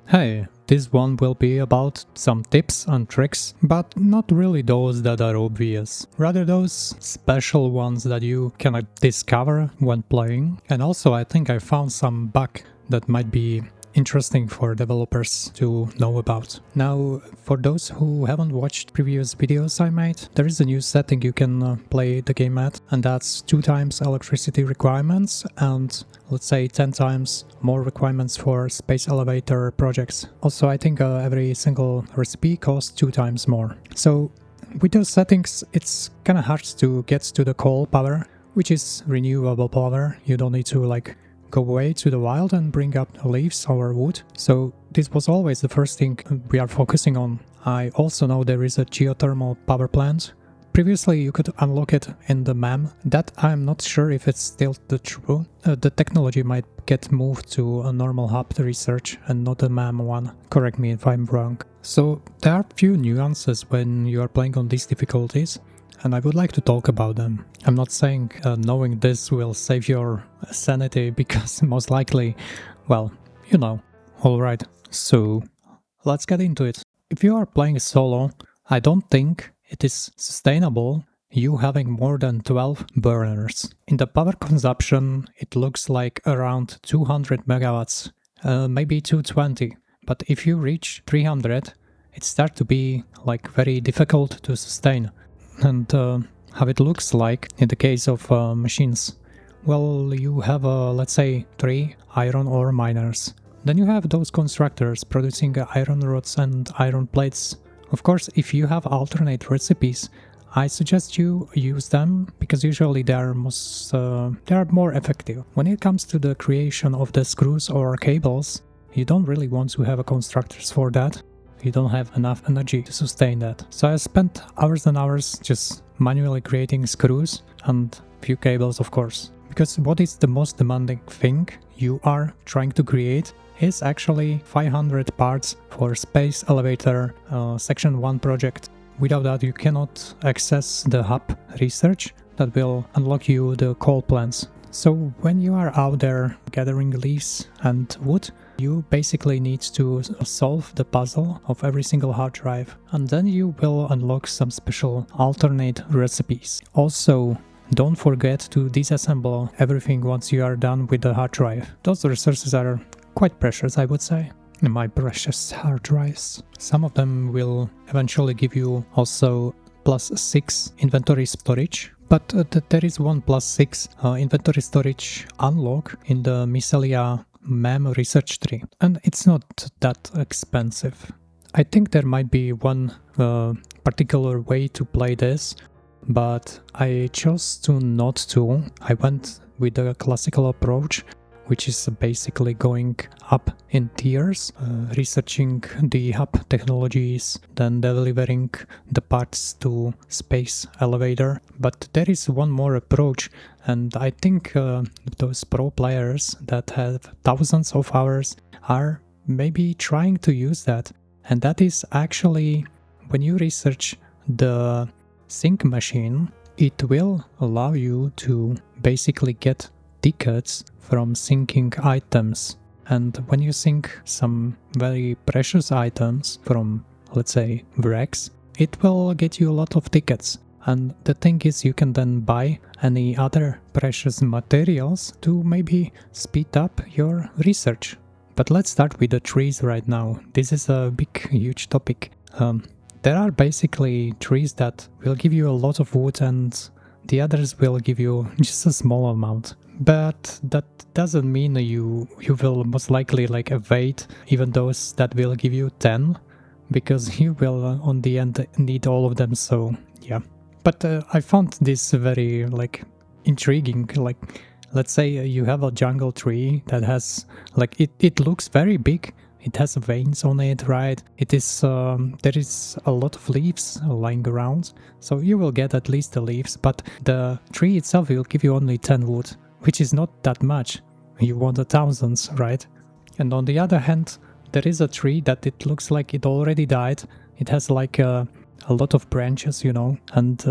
Hey, this one will be about some tips and tricks, but not really those that are obvious, rather those special ones that you cannot discover when playing. And also I think I found some bug that might be interesting for developers to know about. Now, for those who haven't watched previous videos I made, there is a new setting you can play the game at, and that's 2 times electricity requirements and let's say 10 times more requirements for space elevator projects. Also, I think every single recipe costs 2 times more. So with those settings, it's kinda hard to get to the coal power, which is renewable power. You don't need to go away to the wild and bring up leaves or wood. So this was always the first thing we are focusing on. I also know there is a geothermal power plant. Previously you could unlock it in the MAM. That I'm not sure if it's still the true. The technology might get moved to a normal hub research and not a MAM one. Correct me if I'm wrong. So there are few nuances when you are playing on these difficulties, and I would like to talk about them. I'm not saying knowing this will save your sanity, because most likely, well, you know. Alright, so let's get into it. If you are playing solo, I don't think it is sustainable you having more than 12 burners. In the power consumption, it looks like around 200 megawatts, maybe 220. But if you reach 300, it starts to be very difficult to sustain. And how it looks like in the case of machines. Well, you have, let's say, 3 iron ore miners. Then you have those constructors producing iron rods and iron plates. Of course, if you have alternate recipes, I suggest you use them, because usually they are more effective. When it comes to the creation of the screws or cables, you don't really want to have constructors for that. You don't have enough energy to sustain that. So I spent hours and hours just manually creating screws and few cables, of course. Because what is the most demanding thing you are trying to create is actually 500 parts for Space Elevator Section 1 project. Without that you cannot access the hub research that will unlock you the coal plants. So when you are out there gathering leaves and wood, you basically need to solve the puzzle of every single hard drive, and then you will unlock some special alternate recipes. Also, don't forget to disassemble everything once you are done with the hard drive. Those resources are quite precious, I would say. My precious hard drives. Some of them will eventually give you also +6 inventory storage. But there is one +6 inventory storage unlock in the Mycelia MAM research tree, and it's not that expensive. I think there might be one particular way to play this, but I chose to not to. I went with the classical approach, which is basically going up in tiers, researching the hub technologies, then delivering the parts to Space Elevator. But there is one more approach, and I think those pro players that have thousands of hours are maybe trying to use that. And that is actually, when you research the sync machine, it will allow you to basically get tickets from syncing items. And when you sync some very precious items from, let's say, wrecks, it will get you a lot of tickets. And the thing is, you can then buy any other precious materials to maybe speed up your research. But let's start with the trees right now. This is a big, huge topic. There are basically trees that will give you a lot of wood, and the others will give you just a small amount. But that doesn't mean you will most likely evade even those that will give you 10, because you will on the end need all of them, so yeah. But I found this very intriguing. Let's say you have a jungle tree that has it looks very big. It has veins on it, right? It is there is a lot of leaves lying around, so you will get at least the leaves, but the tree itself will give you only 10 wood, which is not that much. You want the thousands, right? And on the other hand, there is a tree that it looks like it already died. It has a lot of branches, you know, and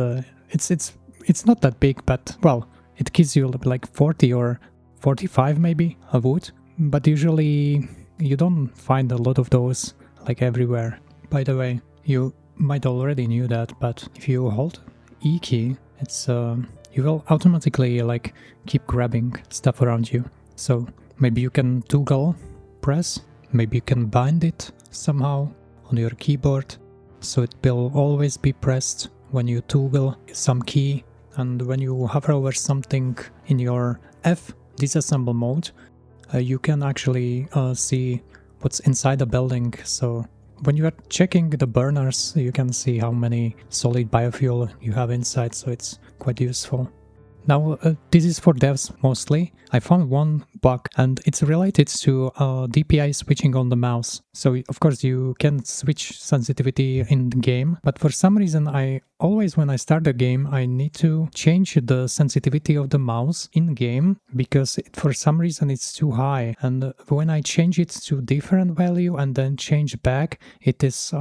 it's not that big, but well, it gives you 40 or 45 maybe of wood. But usually you don't find a lot of those like everywhere. By the way, you might already knew that, but if you hold E key, it's you will automatically like keep grabbing stuff around you. So maybe you can toggle press, maybe you can bind it somehow on your keyboard, so it will always be pressed when you toggle some key, and when you hover over something in your F disassemble mode, you can actually see what's inside the building. So when you are checking the burners, you can see how many solid biofuel you have inside, so it's quite useful. Now, this is for devs mostly. I found one bug, and it's related to DPI switching on the mouse. So, of course, you can switch sensitivity in the game, but for some reason, when I start the game, I need to change the sensitivity of the mouse in game, because for some reason it's too high. And when I change it to different value and then change back, it is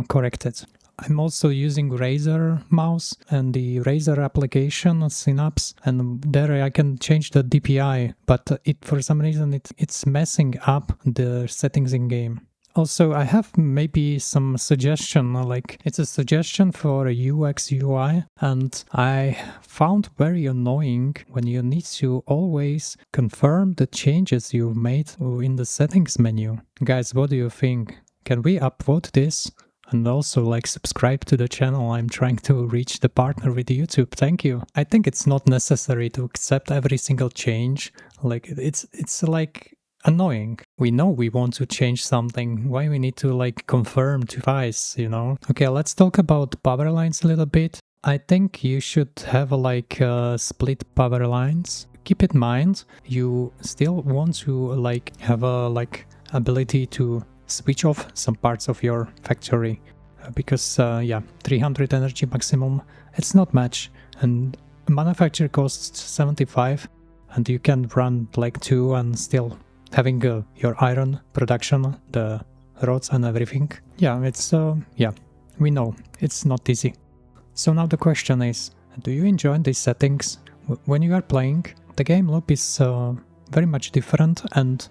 corrected. I'm also using Razer mouse and the Razer application Synapse, and there I can change the DPI, but for some reason it's messing up the settings in game. Also, I have maybe some suggestion, like it's a suggestion for a UX UI, and I found very annoying when you need to always confirm the changes you've made in the settings menu. Guys, what do you think? Can we upvote this? And also like subscribe to the channel. I'm trying to reach the partner with YouTube. Thank you. I think it's not necessary to accept every single change. Like it's like annoying. We know we want to change something. Why we need to like confirm twice, you know? Okay, let's talk about power lines a little bit. I think you should have like split power lines. Keep in mind, you still want to like have a like ability to switch off some parts of your factory, because yeah, 300 energy maximum, it's not much, and manufacture costs 75, and you can run like 2 and still having your iron production, the rods and everything. Yeah, it's yeah, we know it's not easy. So now the question is, do you enjoy these settings? When you are playing, the game loop is very much different, and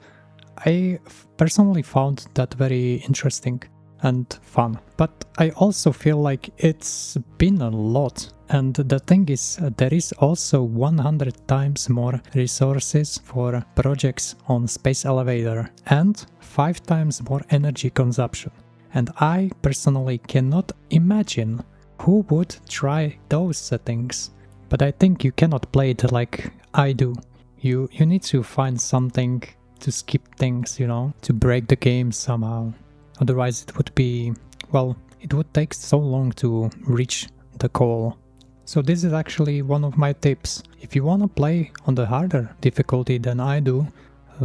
I personally found that very interesting and fun, but I also feel like it's been a lot. And the thing is, there is also 100 times more resources for projects on Space Elevator and 5 times more energy consumption. And I personally cannot imagine who would try those settings. But I think you cannot play it like I do. You need to find something to skip things, you know, to break the game somehow. Otherwise it would be, well, it would take so long to reach the goal. So this is actually one of my tips. If you want to play on the harder difficulty than I do,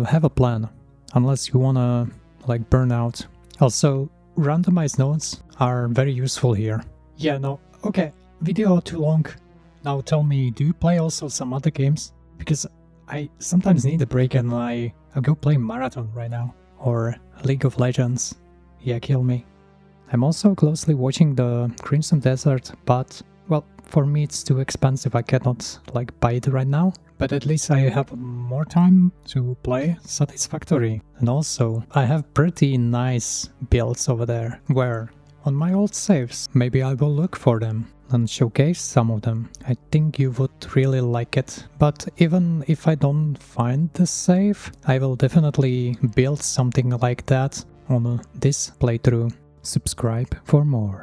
have a plan, unless you want to like burn out. Also, randomized nodes are very useful here. Yeah, no, okay, video too long. Now tell me, do you play also some other games? Because I sometimes need a break, and I'll go play Marathon right now, or League of Legends. Yeah, kill me. I'm also closely watching the Crimson Desert, but, well, for me it's too expensive, I cannot like buy it right now. But at least I have more time to play Satisfactory. And also, I have pretty nice builds over there, where on my old saves, maybe I will look for them and showcase some of them. I think you would really like it. But even if I don't find the save, I will definitely build something like that on this playthrough. Subscribe for more.